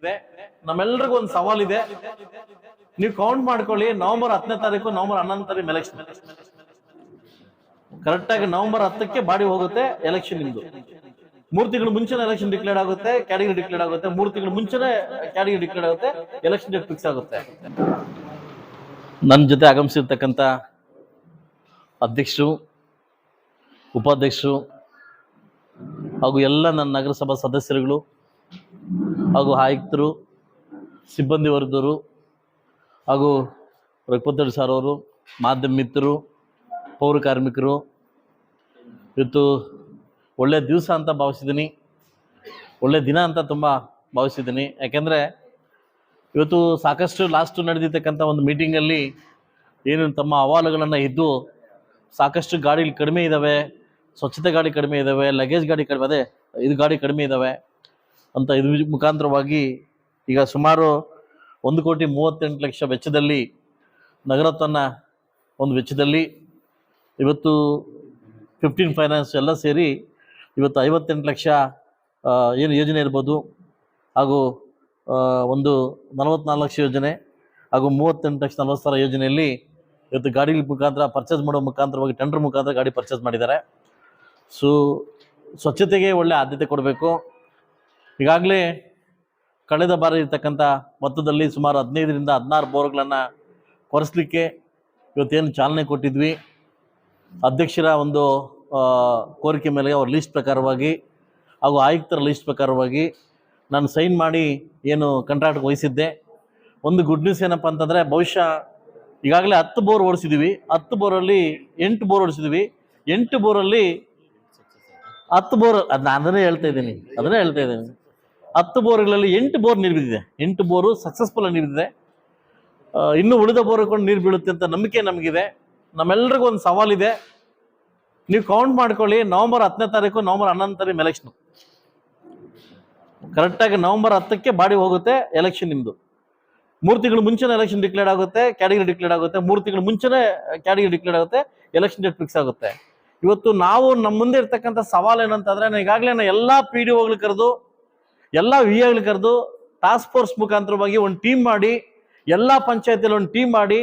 ಇದೆ. ನಮ್ಮೆಲ್ಲರಿಗೂ ಒಂದು ಸವಾಲಿದೆ. ನೀವು ಕೌಂಟ್ ಮಾಡ್ಕೊಳ್ಳಿ. ನವೆಂಬರ್ 10ನೇ ತಾರೀಕು, ನವೆಂಬರ್ 11ನೇ ತಾರೀಕು ಎಲೆಕ್ಷನ್. ಕರೆಕ್ಟ್ ಆಗಿ ನವೆಂಬರ್ 10ಕ್ಕೆ ಬಾಡಿ ಹೋಗುತ್ತೆ ಎಲೆಕ್ಷನ್. ನಿಮ್ದು 3 ತಿಂಗಳು ಮುಂಚೆನೇ ಎಲೆಕ್ಷನ್ ಡಿಕ್ಲೇರ್ ಆಗುತ್ತೆ, ಕ್ಯಾಟಗರಿ ಡಿಕ್ಲೇರ್ ಆಗುತ್ತೆ. 3 ತಿಂಗಳು ಮುಂಚೆನೇ ಕ್ಯಾಟಗರಿ ಡಿಕ್ಲೇರ್ ಆಗುತ್ತೆ, ಎಲೆಕ್ಷನ್ ಡೇಟ್ ಫಿಕ್ಸ್ ಆಗುತ್ತೆ. ನನ್ನ ಜೊತೆ ಆಗಮಿಸಿರ್ತಕ್ಕಂಥ ಅಧ್ಯಕ್ಷರು, ಉಪಾಧ್ಯಕ್ಷರು ಹಾಗೂ ಎಲ್ಲ ನನ್ನ ನಗರಸಭಾ ಸದಸ್ಯರುಗಳು ಹಾಗೂ ಆಯುಕ್ತರು, ಸಿಬ್ಬಂದಿ ವರ್ಗದವರು ಹಾಗೂ ರಘುಪತಿ ಸರ್ ಅವರು, ಮಾಧ್ಯಮ ಮಿತ್ರರು, ಪೌರ ಕಾರ್ಮಿಕರು, ಇವತ್ತು ಒಳ್ಳೆಯ ದಿವಸ ಅಂತ ಭಾವಿಸಿದ್ದೀನಿ, ಒಳ್ಳೆಯ ದಿನ ಅಂತ ತುಂಬ ಭಾವಿಸಿದ್ದೀನಿ. ಯಾಕೆಂದರೆ ಇವತ್ತು ಸಾಕಷ್ಟು ಲಾಸ್ಟು ನಡೆದಿರ್ತಕ್ಕಂಥ ಒಂದು ಮೀಟಿಂಗಲ್ಲಿ ಏನು ತಮ್ಮ ಅಹವಾಲುಗಳನ್ನು ಇದ್ದು ಸಾಕಷ್ಟು ಗಾಡಿಗಳು ಕಡಿಮೆ ಇದ್ದಾವೆ, ಸ್ವಚ್ಛತೆ ಗಾಡಿ ಕಡಿಮೆ ಇದ್ದಾವೆ, ಲಗೇಜ್ ಗಾಡಿ ಕಡಿಮೆ, ಅದೇ ಇದು ಗಾಡಿ ಕಡಿಮೆ ಇದ್ದಾವೆ ಅಂತ ಇದ್ರ ಮುಖಾಂತರವಾಗಿ ಈಗ ಸುಮಾರು 1,38,00,000 ವೆಚ್ಚದಲ್ಲಿ ನಗರತ್ವನ ಒಂದು ವೆಚ್ಚದಲ್ಲಿ ಇವತ್ತು 15 ಫೈನಾನ್ಸ್ ಎಲ್ಲ ಸೇರಿ ಇವತ್ತು 58 ಲಕ್ಷ ಏನು ಯೋಜನೆ ಇರ್ಬೋದು, ಹಾಗೂ ಒಂದು 44 ಲಕ್ಷ ಯೋಜನೆ ಹಾಗೂ 38,40,000 ಯೋಜನೆಯಲ್ಲಿ ಇವತ್ತು ಗಾಡಿಗಳ ಮುಖಾಂತರ ಪರ್ಚೇಸ್ ಮಾಡೋ ಮುಖಾಂತರವಾಗಿ ಟೆಂಡರ್ ಮುಖಾಂತರ ಗಾಡಿ ಪರ್ಚೇಸ್ ಮಾಡಿದ್ದಾರೆ. ಸೊ ಸ್ವಚ್ಛತೆಗೆ ಒಳ್ಳೆ ಆದ್ಯತೆ ಕೊಡಬೇಕು. ಈಗಾಗಲೇ ಕಳೆದ ಬಾರಿ ಇರ್ತಕ್ಕಂಥ ಮೊತ್ತದಲ್ಲಿ ಸುಮಾರು 15ರಿಂದ 16 ಬೋರ್ಗಳನ್ನು ಕೊರೆಸಲಿಕ್ಕೆ ಇವತ್ತೇನು ಚಾಲನೆ ಕೊಟ್ಟಿದ್ವಿ. ಅಧ್ಯಕ್ಷರ ಒಂದು ಕೋರಿಕೆ ಮೇಲೆ ಅವ್ರ ಲೀಸ್ಟ್ ಪ್ರಕಾರವಾಗಿ ಹಾಗೂ ಆಯುಕ್ತರ ಲೀಸ್ಟ್ ಪ್ರಕಾರವಾಗಿ ನಾನು ಸೈನ್ ಮಾಡಿ ಏನು ಕಾಂಟ್ರಾಕ್ಟ್ಗೆ ವಹಿಸಿದ್ದೆ. ಒಂದು ಗುಡ್ ನ್ಯೂಸ್ ಏನಪ್ಪ ಅಂತಂದರೆ, ಬಹುಶಃ ಈಗಾಗಲೇ 10 ಬೋರ್ ಓಡಿಸಿದ್ದೀವಿ. 10 ಬೋರಲ್ಲಿ 8 ಬೋರ್ ಓಡಿಸಿದ್ವಿ. 8 ಬೋರಲ್ಲಿ 10 ಬೋರ್, ಅದನ್ನೇ ಹೇಳ್ತಾ ಇದ್ದೀನಿ 10 ಬೋರ್ಗಳಲ್ಲಿ 8 ಬೋರ್ ನೀರು ಬಿದ್ದಿದೆ. 8 ಬೋರು ಸಕ್ಸಸ್ಫುಲ್ ಆಗಿ ನೀರು ಬಿದ್ದಿದೆ. ಇನ್ನೂ ಉಳಿದ ಬೋರ್ಕೊಂಡು ನೀರು ಬೀಳುತ್ತೆ ಅಂತ ನಂಬಿಕೆ ನಮಗಿದೆ. ನಮ್ಮೆಲ್ಲರಿಗೂ ಒಂದು ಸವಾಲಿದೆ. ನೀವು ಕೌಂಟ್ ಮಾಡ್ಕೊಳ್ಳಿ. ನವೆಂಬರ್ 10ನೇ ತಾರೀಕು, ನವೆಂಬರ್ 11ನೇ ತಾರೀಕು ಎಲೆಕ್ಷನ್. ಕರೆಕ್ಟಾಗಿ ನವೆಂಬರ್ 10ಕ್ಕೆ ಬಾಡಿ ಹೋಗುತ್ತೆ ಎಲೆಕ್ಷನ್. ನಿಮ್ಮದು 3 ತಿಂಗಳು ಮುಂಚೆನೇ ಎಲೆಕ್ಷನ್ ಡಿಕ್ಲೇರ್ ಆಗುತ್ತೆ, ಕ್ಯಾಟಗರಿ ಡಿಕ್ಲೇರ್ ಆಗುತ್ತೆ. 3 ತಿಂಗಳು ಮುಂಚೆನೇ ಕ್ಯಾಟಗರಿ ಡಿಕ್ಲೇರ್ ಆಗುತ್ತೆ, ಎಲೆಕ್ಷನ್ ಡೇಟ್ ಫಿಕ್ಸ್ ಆಗುತ್ತೆ. ಇವತ್ತು ನಾವು ನಮ್ಮ ಮುಂದೆ ಇರ್ತಕ್ಕಂಥ ಸವಾಲು ಏನಂತಂದರೆ, ಈಗಾಗಲೇ ಎಲ್ಲ PDOಗಳು ಕರೆದು, ಎಲ್ಲ VAಗಳು ಕರೆದು ಟಾಸ್ಕ್ ಫೋರ್ಸ್ ಮುಖಾಂತರವಾಗಿ ಒಂದು ಟೀಮ್ ಮಾಡಿ, ಎಲ್ಲ ಪಂಚಾಯತಿಯಲ್ಲಿ ಒಂದು ಟೀಮ್ ಮಾಡಿ,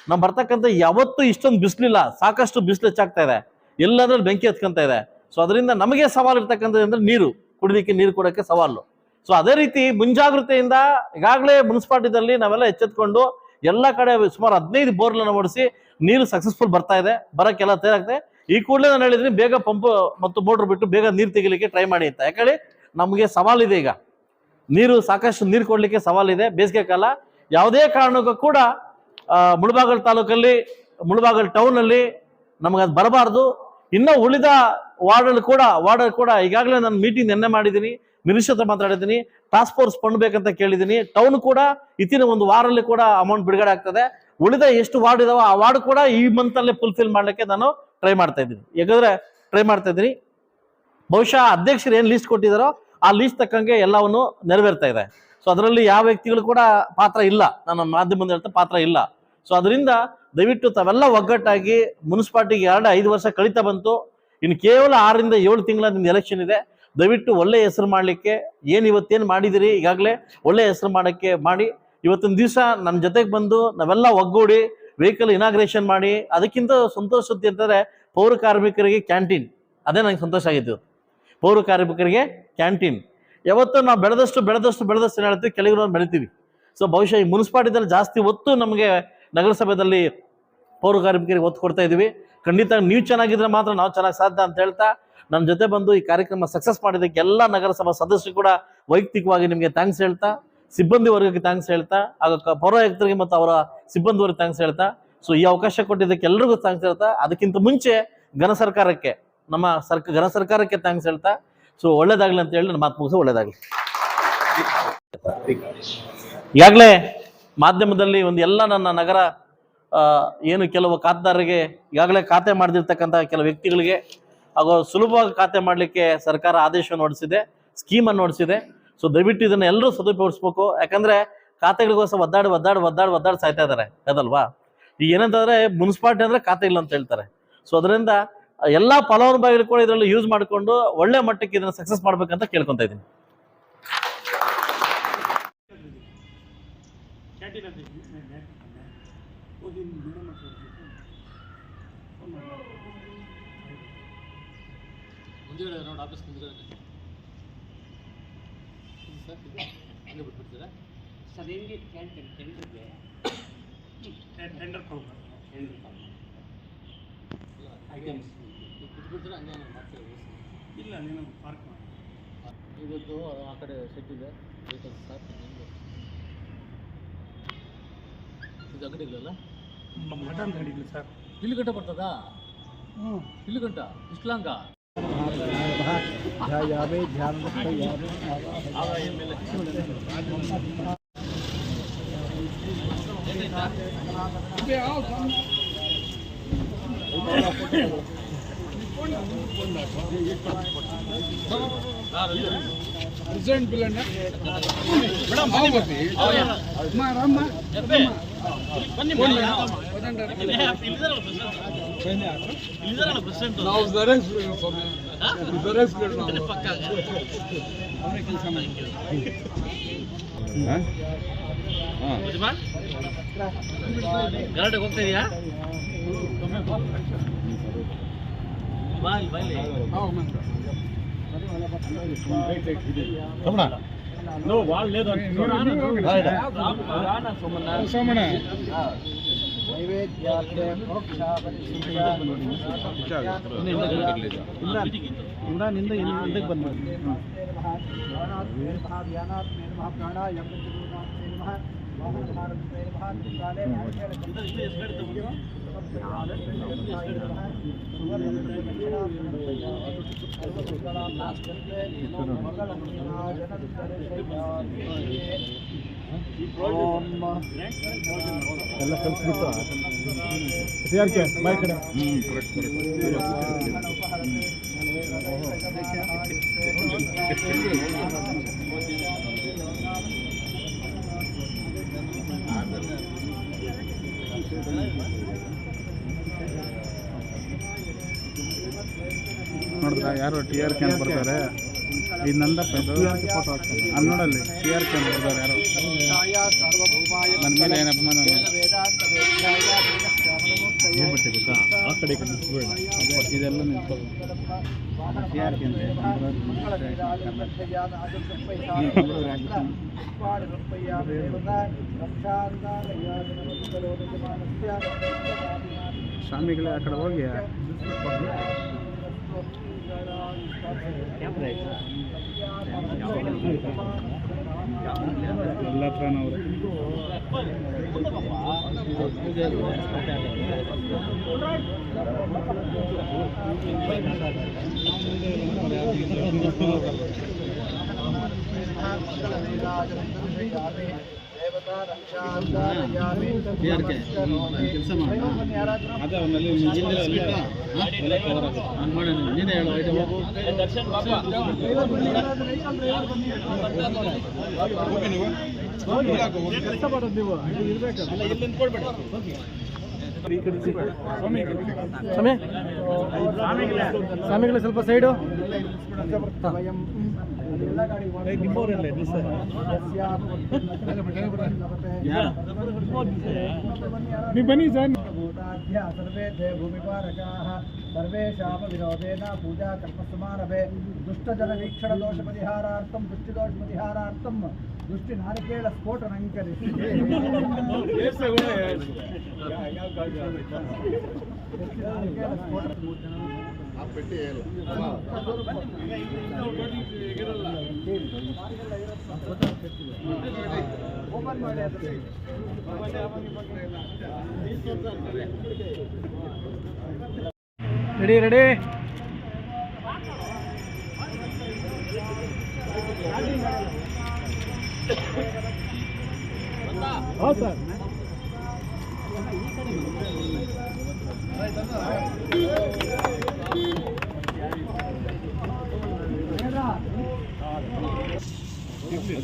ನಾವು ಬರ್ತಕ್ಕಂಥ ಯಾವತ್ತೂ ಇಷ್ಟೊಂದು ಬಿಸಿಲಿಲ್ಲ, ಸಾಕಷ್ಟು ಬಿಸಿಲು ಹೆಚ್ಚಾಗ್ತಾ ಇದೆ, ಎಲ್ಲಾದ್ರಲ್ಲಿ ಬೆಂಕಿ ಹತ್ಕೊಂತ ಇದೆ. ಸೊ ಅದರಿಂದ ನಮಗೆ ಸವಾಲು ಇರ್ತಕ್ಕಂಥದ್ದು ಅಂದರೆ ನೀರು, ಕುಡಿಲಿಕ್ಕೆ ನೀರು ಕೊಡೋಕ್ಕೆ ಸವಾಲು. ಸೊ ಅದೇ ರೀತಿ ಮುಂಜಾಗ್ರತೆಯಿಂದ ಈಗಾಗಲೇ ಮುನ್ಸಿಪಾಲಿಟಿದಲ್ಲಿ ನಾವೆಲ್ಲ ಎಚ್ಚೆತ್ಕೊಂಡು ಎಲ್ಲ ಕಡೆ ಸುಮಾರು 15 ಬೋರ್ಗಳನ್ನು ಓಡಿಸಿ ನೀರು ಸಕ್ಸಸ್ಫುಲ್ ಬರ್ತಾ ಇದೆ, ಬರೋಕ್ಕೆಲ್ಲ ತಯಾರಾಗ್ತದೆ. ಈ ಕೂಡಲೇ ನಾನು ಹೇಳಿದ್ದೀನಿ, ಬೇಗ ಪಂಪ್ ಮತ್ತು ಮೋಟ್ರ್ ಬಿಟ್ಟು ಬೇಗ ನೀರು ತೆಗಿಲಿಕ್ಕೆ ಟ್ರೈ ಮಾಡಿ ಅಂತ. ಯಾಕಂದ್ರೆ ನಮಗೆ ಸವಾಲಿದೆ. ಈಗ ನೀರು ಸಾಕಷ್ಟು ನೀರು ಕೊಡಲಿಕ್ಕೆ ಸವಾಲಿದೆ. ಬೇಸಿಗೆ ಕಾಲ ಯಾವುದೇ ಕಾರಣಕ್ಕೂ ಕೂಡ ಮುಳಬಾಗಿಲು ತಾಲೂಕಲ್ಲಿ, ಮುಳಬಾಗಿಲು ಟೌನಲ್ಲಿ ನಮಗೆ ಅದು ಬರಬಾರ್ದು. ಇನ್ನೂ ಉಳಿದ ವಾರ್ಡಲ್ಲಿ ಕೂಡ ಈಗಾಗಲೇ ನಾನು ಮೀಟಿಂಗ್ ನೆನ್ನೆ ಮಾಡಿದ್ದೀನಿ, ಮಿನಿಸ್ಟರ್ ಹತ್ರ ಮಾತಾಡಿದ್ದೀನಿ, ಟಾಸ್ಕ್ ಫೋರ್ಸ್ ಫಂಡ್ ಬೇಕಂತ ಕೇಳಿದ್ದೀನಿ. ಟೌನ್ ಕೂಡ ಇತ್ತಿನ ಒಂದು ವಾರಲ್ಲಿ ಕೂಡ ಅಮೌಂಟ್ ಬಿಡುಗಡೆ ಆಗ್ತದೆ. ಉಳಿದ ಎಷ್ಟು ವಾರ್ಡ್ ಇದಾವೋ ಆ ವಾರ್ಡ್ ಕೂಡ ಈ ಮಂತಲ್ಲೇ ಫುಲ್ಫಿಲ್ ಮಾಡಲಿಕ್ಕೆ ನಾನು ಟ್ರೈ ಮಾಡ್ತಾ ಇದ್ದೀನಿ. ಬಹುಶಃ ಅಧ್ಯಕ್ಷರು ಏನು ಲೀಸ್ಟ್ ಕೊಟ್ಟಿದ್ದಾರೋ ಆ ಲೀಸ್ಟ್ ತಕ್ಕಂಗೆ ಎಲ್ಲವನ್ನು ನೆರವೇರ್ತಾ ಇದೆ. ಸೊ ಅದರಲ್ಲಿ ಯಾವ ವ್ಯಕ್ತಿಗಳು ಕೂಡ ಪಾತ್ರ ಇಲ್ಲ, ನನ್ನ ಮಾಧ್ಯಮದ ಹೇಳ್ತಾ ಪಾತ್ರ ಇಲ್ಲ. ಸೊ ಅದರಿಂದ ದಯವಿಟ್ಟು ತಾವೆಲ್ಲ ಒಗ್ಗಟ್ಟಾಗಿ, ಮುನ್ಸಿಪಾಲಿಟಿಗೆ 5 ವರ್ಷ ಕಳೀತಾ ಬಂತು, ಇನ್ನು ಕೇವಲ 6ರಿಂದ 7 ತಿಂಗಳ ನಿಮ್ದು ಎಲೆಕ್ಷನ್ ಇದೆ. ದಯವಿಟ್ಟು ಒಳ್ಳೆ ಹೆಸರು ಮಾಡಲಿಕ್ಕೆ ಇವತ್ತೇನು ಮಾಡಿದಿರಿ, ಈಗಾಗಲೇ ಒಳ್ಳೆ ಹೆಸರು ಮಾಡೋಕ್ಕೆ ಮಾಡಿ, ಇವತ್ತಿನ ದಿವಸ ನನ್ನ ಜೊತೆಗೆ ಬಂದು ನಾವೆಲ್ಲ ಒಗ್ಗೂಡಿ ವೆಹಿಕಲ್ ಇನಾಗ್ರೇಷನ್ ಮಾಡಿ. ಅದಕ್ಕಿಂತ ಸಂತೋಷ ಸುದ್ದಿ ಅಂತಂದರೆ, ಪೌರ ಕಾರ್ಮಿಕರಿಗೆ ಕ್ಯಾಂಟೀನ್, ಅದೇ ನನಗೆ ಸಂತೋಷ ಆಗಿತ್ತು. ಪೌರ ಕಾರ್ಮಿಕರಿಗೆ ಕ್ಯಾಂಟೀನ್ ಯಾವತ್ತೂ ನಾವು ಬೆಳೆದಷ್ಟು ಏನು ಹೇಳ್ತೀವಿ, ಕೆಲವರು ಬೆಳಿತೀವಿ. ಸೊ ಬಹುಶಃ ಈ ಮುನ್ಸಿಪಾಲಿಟಿದಲ್ಲಿ ಜಾಸ್ತಿ ಒತ್ತು ನಮಗೆ ನಗರಸಭೆಯಲ್ಲಿ ಪೌರ ಕಾರ್ಮಿಕರಿಗೆ ಒತ್ತು ಕೊಡ್ತಾ ಇದ್ದೀವಿ. ಖಂಡಿತ ನೀವು ಚೆನ್ನಾಗಿದ್ರೆ ಮಾತ್ರ ನಾವು ಚೆನ್ನಾಗಿ ಸಾಧ್ಯ ಅಂತ ಹೇಳ್ತಾ, ನನ್ನ ಜೊತೆ ಬಂದು ಈ ಕಾರ್ಯಕ್ರಮ ಸಕ್ಸಸ್ ಮಾಡಿದ್ದಕ್ಕೆ ಎಲ್ಲ ನಗರಸಭಾ ಸದಸ್ಯರು ಕೂಡ ವೈಯಕ್ತಿಕವಾಗಿ ನಿಮಗೆ ಥ್ಯಾಂಕ್ಸ್ ಹೇಳ್ತಾ, ಸಿಬ್ಬಂದಿ ವರ್ಗಕ್ಕೆ ಥ್ಯಾಂಕ್ಸ್ ಹೇಳ್ತಾ, ಆಗ ಪೌರಾಯುಕ್ತರಿಗೆ ಮತ್ತು ಅವರ ಸಿಬ್ಬಂದಿ ವರ್ಗ ಥ್ಯಾಂಕ್ಸ್ ಹೇಳ್ತಾ, ಸೊ ಈ ಅವಕಾಶ ಕೊಟ್ಟಿದ್ದಕ್ಕೆ ಎಲ್ರಿಗೂ ಥ್ಯಾಂಕ್ಸ್ ಹೇಳ್ತಾ, ಅದಕ್ಕಿಂತ ಮುಂಚೆ ಘನ ಸರ್ಕಾರಕ್ಕೆ, ನಮ್ಮ ಘನ ಸರ್ಕಾರಕ್ಕೆ ಥ್ಯಾಂಕ್ಸ್ ಹೇಳ್ತಾ, ಸೊ ಒಳ್ಳೇದಾಗ್ಲಿ ಅಂತ ಹೇಳಿ ನನ್ನ ಮಾತು ಮುಗಿಸೋ. ಒಳ್ಳೇದಾಗಲಿ. ಈಗಾಗಲೇ ಮಾಧ್ಯಮದಲ್ಲಿ ಒಂದು ಎಲ್ಲ ನನ್ನ ನಗರ ಏನು ಕೆಲವು ಖಾತೆದಾರರಿಗೆ ಈಗಾಗಲೇ ಖಾತೆ ಮಾಡದಿರ್ತಕ್ಕಂಥ ಕೆಲವು ವ್ಯಕ್ತಿಗಳಿಗೆ ಹಾಗೂ ಸುಲಭವಾಗಿ ಖಾತೆ ಮಾಡಲಿಕ್ಕೆ ಸರ್ಕಾರ ಆದೇಶವನ್ನು ಹೊರಡಿಸಿದೆ, ಸ್ಕೀಮನ್ನು ಹೊರಡಿಸಿದೆ. ಸೊ ದಯವಿಟ್ಟು ಇದನ್ನು ಎಲ್ಲರೂ ಸದುಪಯೋಗಿಸ್ಬೇಕು. ಯಾಕಂದರೆ ಖಾತೆಗಳಿಗೋಸ್ಕರ ಒದ್ದಾಡಿ ಸಾಯ್ತಾ ಇದ್ದಾರೆ, ಅದಲ್ವಾ? ಈಗ ಏನಂತಂದರೆ ಮುನ್ಸಿಪಾಲಿಟಿ ಅಂದರೆ ಖಾತೆ ಇಲ್ಲ ಅಂತ ಹೇಳ್ತಾರೆ. ಸೊ ಅದರಿಂದ ಎಲ್ಲ ಫಲಾನುಭವಿಗಳು ಕೂಡ ಇದರಲ್ಲಿ ಯೂಸ್ ಮಾಡಿಕೊಂಡು ಒಳ್ಳೆ ಮಟ್ಟಕ್ಕೆ ಇದನ್ನು ಸಕ್ಸಸ್ ಮಾಡ್ಬೇಕಂತ ಕೇಳ್ಕೊತಾ ಇದ್ದೀನಿ. ಕ್ಯಾಂಟೀನ್ ಅಂತ ಹೋಗಿ ಮೇಡಮ್ ಮುಂದುಗಡೆ ನೋಡಿ ಆಫೀಸ್ ಮುಂದುಗಡೆ ಸರ್ ಹಂಗೆ ಬಿಟ್ಬಿಡ್ತೀರಾ ಸರ್ ಹೆಂಗೆ ಕ್ಯಾಂಟೀನ್ ಟೆಂಡರ್ಗೆ ಟೆಂಡರ್ ಐಟಮ್ಸ್ ಬಿಟ್ಬಿಡ್ತೀರಾ ಹಂಗೆ ಮಾಡ್ತೀರಾ ಇಲ್ಲ ನೀನು ಪಾರ್ಕ್ ಮಾಡಿ ಇವತ್ತು ಆ ಕಡೆ ಸೆಟ್ ಇದೆ ವೆಹಿಕಲ್ಸ್ ಸರ್ ಇದು ಅಂಗಡಿಗಳಲ್ಲ ಮಟನ್ ಅಂಗಡಿಗಳು ಸರ್ ಇಲ್ಲಿ ಗಂಟೆ ಬರ್ತದಾ ಇಲ್ಲಿ ಗಂಟ ಇಷ್ಟು ಲಾಂಗ ಪ್ರೆಸಿಡೆಂಟ್ ಬಿಲ್ ಅಣ್ಣ ಮೇಡಮ್ ಗಲಾಟೆಗೆ ಹೋಗ್ತಾ ಇದೆಯಾ ಸೋಮಣ್ಣ ನಿಂದ ಹಿಂದಕ್ಕೆ ಬಂದ ಎಲ್ಲ ಕಲಿಸ್ಬಿಟ್ಟು ಯಾಕೆ ಬಾಯ್ ಕಡೆ ನೋಡಿದ್ರ ಯಾರು ಟಿ ಆರ್ ಕ್ಯಾನ್ ಬರ್ತಾರೆ ಈ ನಂದಪ್ಪ ಫೋಟೋ ಹಾಕ್ತಾರೆ ಅಲ್ಲಿ ನೋಡಲ್ಲಿ ಟಿ ಆರ್ ಕ್ಯಾನ್ ಬರ್ತಾರೆ ಯಾರು ನನ್ನ ಮೇಲೆ ಏನು ಅಭಿಮಾನ ಏನು ಬಟ್ಟೆ ಗೊತ್ತಾ ಆ ಕಡೆ ಇದೆಲ್ಲ ನಿಂತ್ಕೊಳ್ಳಿ ಟಿ ಆರ್ ಕ್ಯಾನ್ ಸ್ವಾಮಿಗಳೇ ಆ ಕಡೆ ಹೋಗಿ ಎಲ್ಲ ಹತ್ರನವ್ರು ಕೆಲಸ ಮಾಡಿ ಅದೇ ಅವನಲ್ಲಿ ನೀನೇ ಹೇಳು ಕೆಲಸ ಮಾಡೋದು ನೀವು ಇರ್ಬೇಕಲ್ಲ ಇಲ್ಲಿ ನಿಂತ್ಕೊಳ್ಬೇಡ ಸ್ವಾಮಿಗಳೇ ಸ್ವಲ್ಪ ಸೈಡು ನೀವು ಬನ್ನಿ ಸರ್ ಸರ್ವೇ ಭೂಮಿಪಾರಕಾಃ ಸರ್ವೇಷಾಂ ವಿರೋಧೇನ ಪೂಜಾ ಕರ್ಮಸಮಾರಭೆ ದುಷ್ಟಜನವೀಕ್ಷಣ ದೋಷ ಪರಿಹಾರಾರ್ಥಂ ದೃಷ್ಟಿದೋಷ ಪರಿಹಾರಾರ್ಥಂ ದೃಷ್ಟಿ ನಾರಿಕೇಳ ಸ್ಫೋಟನಂಕರಿಸಿ ಓಪನ್ ಮಾಡಿ ರೆಡಿ ರೆಡಿ ಹೌದು ಸರ್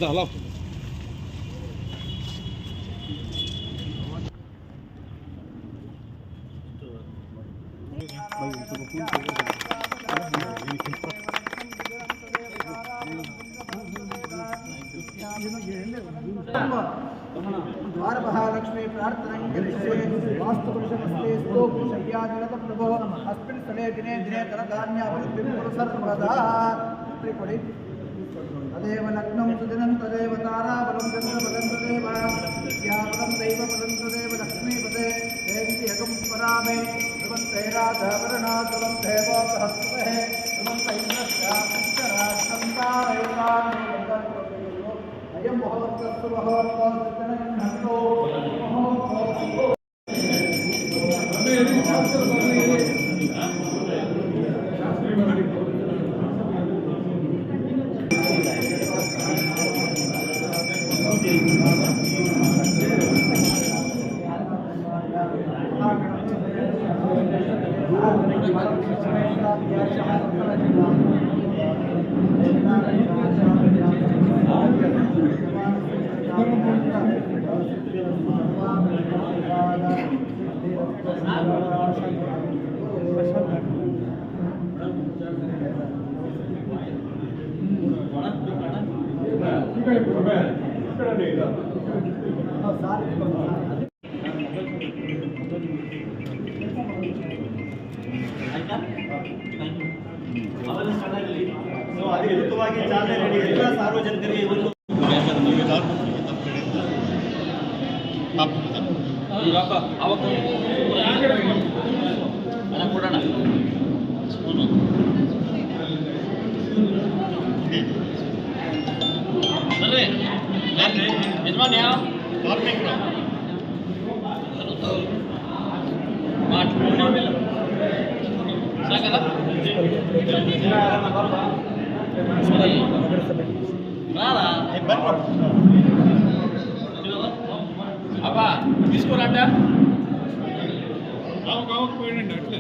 ಹಲೋ द्वारमहालक्ष्मी प्रार्थनां करिष्ये वास्तुपुरुषमस्तेस्तु शय्यानिरतं प्रभो अस्मिन् स्थले दिने दिने धनधान्याभिवृद्धिं कुरु सर्वदा त्रिपुरि तदेव लग्नं सुदिनं तदेव ताराबलं चन्द्रबलं तदेव विद्याबलं दैवबलं तदेव लक्ष्मीपदे देवी यगं परामे ध्रुवन्ते राधावरणा ध्रुवन्ते वो सहस्रते ध्रुवन्ते इन्द्रस्याक्षराक्षन्तायतान् अयं मुहूर्तस्तु मुहूर्तो ಅಧಿಕೃತವಾಗಿ ಚಾಲನೆ ನೀಡಿ ಎಲ್ಲ ಸಾರ್ವಜನಿಕರಿಗೆ ಒಂದು apa తీసుకోరంట పోయినండి అట్లే